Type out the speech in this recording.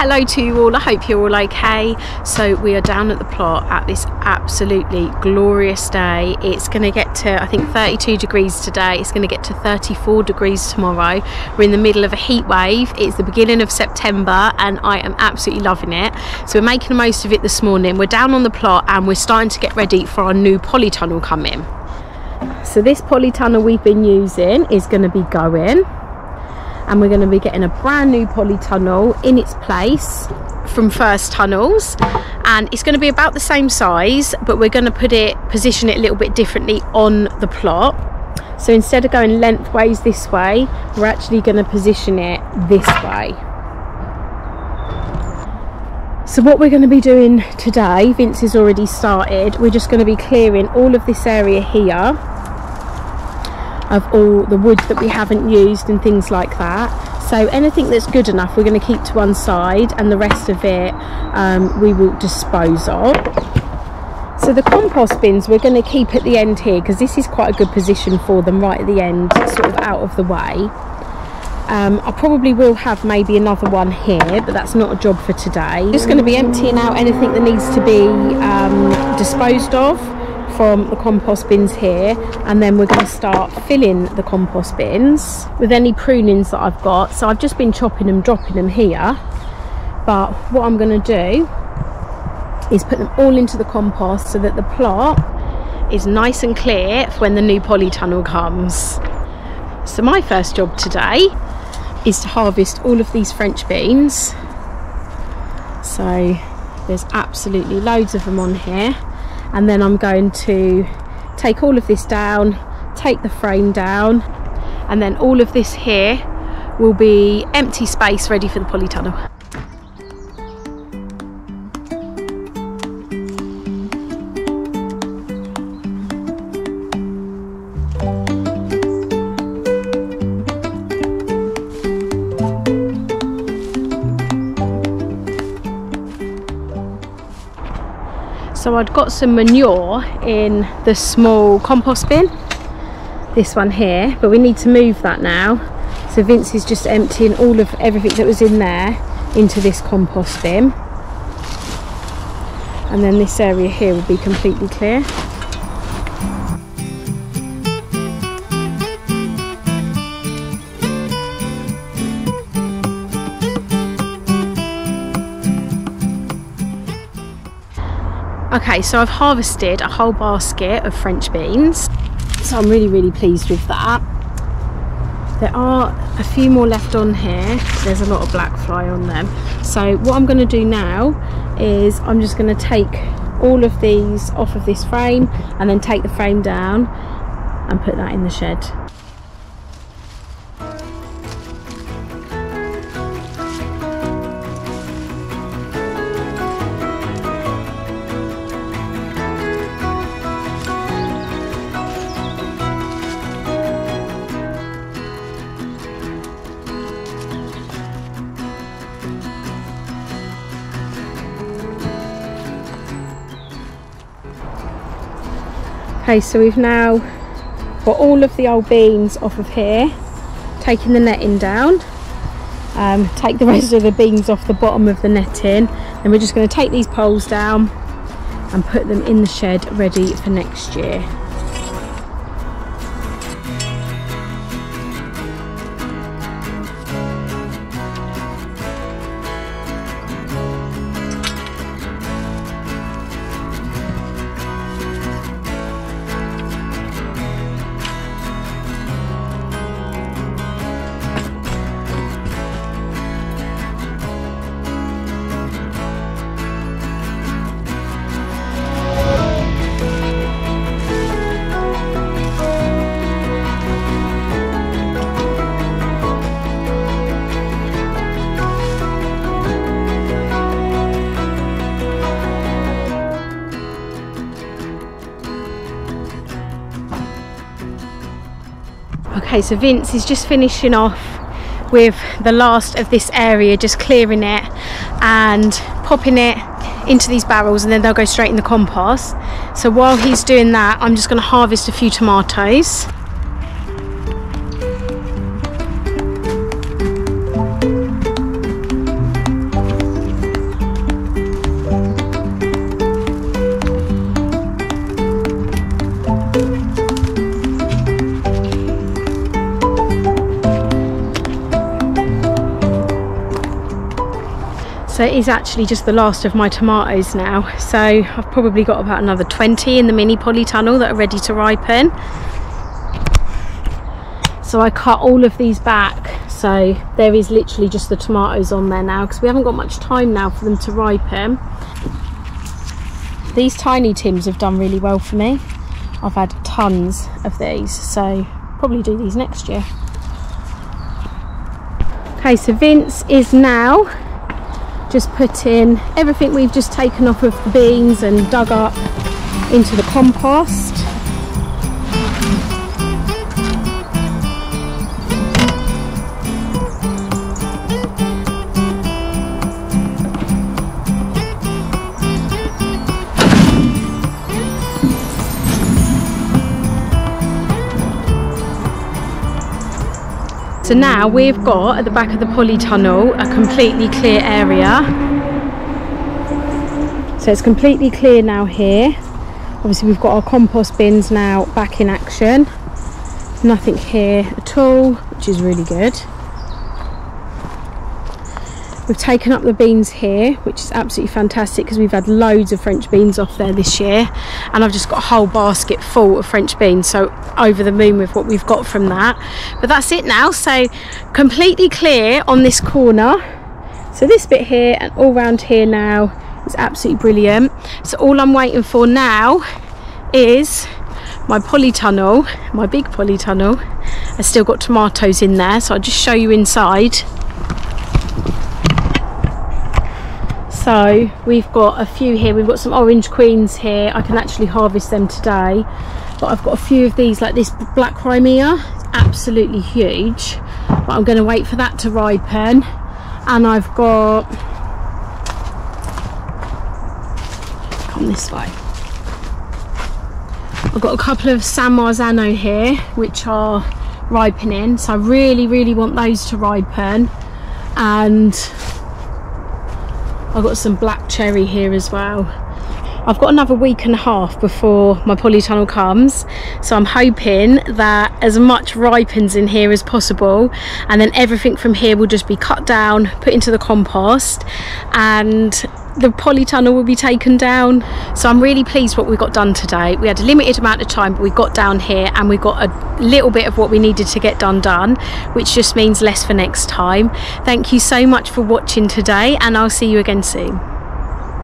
Hello to you all, I hope you're all okay. So we are down at the plot at this absolutely glorious day. It's going to get to, I think, 32 degrees today. It's going to get to 34 degrees tomorrow. We're in the middle of a heat wave. It's the beginning of September and I am absolutely loving it. So we're making the most of it this morning. We're down on the plot and we're starting to get ready for our new polytunnel coming. So this polytunnel we've been using is going to be going, and we're going to be getting a brand new polytunnel in its place from First Tunnels, and it's going to be about the same size, but we're going to position it a little bit differently on the plot. So instead of going lengthways this way, we're actually going to position it this way. So what we're going to be doing today, Vince has already started, we're just going to be clearing all of this area here of all the wood that we haven't used and things like that. So anything that's good enough we're going to keep to one side, and the rest of it we will dispose of. So the compost bins we're going to keep at the end here because this is quite a good position for them, right at the end, sort of out of the way. I probably will have maybe another one here, but that's not a job for today. Just going to be emptying out anything that needs to be disposed of from the compost bins here, and then we're going to start filling the compost bins with any prunings that I've got. So I've just been chopping them, dropping them here, but what I'm going to do is put them all into the compost so that the plot is nice and clear for when the new polytunnel comes. So my first job today is to harvest all of these French beans. So there's absolutely loads of them on here. And then I'm going to take all of this down, take the frame down, and then all of this here will be empty space ready for the polytunnel. So I'd got some manure in the small compost bin, this one here, but we need to move that now. So Vince is just emptying all of everything that was in there into this compost bin. And then this area here will be completely clear. Okay, so I've harvested a whole basket of French beans, so I'm really pleased with that. There are a few more left on here. There's a lot of black fly on them. So what I'm going to do now is I'm just going to take all of these off of this frame and then take the frame down and put that in the shed. Okay, so we've now got all of the old beans off of here, taking the netting down, take the rest of the beans off the bottom of the netting, then we're just going to take these poles down and put them in the shed ready for next year. Okay, so Vince is just finishing off with the last of this area, just clearing it and popping it into these barrels, and then they'll go straight in the compost. So while he's doing that, I'm just going to harvest a few tomatoes. So it is actually just the last of my tomatoes now. So I've probably got about another 20 in the mini polytunnel that are ready to ripen. So I cut all of these back, so there is literally just the tomatoes on there now, because we haven't got much time now for them to ripen. These tiny Tims have done really well for me. I've had tons of these, so probably do these next year. Okay, so Vince is now just putting everything we've just taken off of the beans and dug up into the compost. So now we've got at the back of the polytunnel a completely clear area. So it's completely clear now here. Obviously we've got our compost bins now back in action. Nothing here at all, which is really good. We've taken up the beans here, which is absolutely fantastic because we've had loads of French beans off there this year, and I've just got a whole basket full of French beans, so over the moon with what we've got from that. But that's it now, so completely clear on this corner. So this bit here and all round here now is absolutely brilliant. So all I'm waiting for now is my polytunnel, my big polytunnel. I've still got tomatoes in there, so I'll just show you inside. So we've got a few here. We've got some orange queens here. I can actually harvest them today, but I've got a few of these, like this black Crimea. It's absolutely huge, but I'm going to wait for that to ripen. And I've got, come this way, I've got a couple of San Marzano here which are ripening, so I really want those to ripen. And I've got some black cherry here as well. I've got another week and a half before my polytunnel comes, so I'm hoping that as much ripens in here as possible, and then everything from here will just be cut down, put into the compost, and the polytunnel will be taken down. So I'm really pleased what we got done today. We had a limited amount of time, but we got down here and we got a little bit of what we needed to get done, which just means less for next time. Thank you so much for watching today, and I'll see you again soon.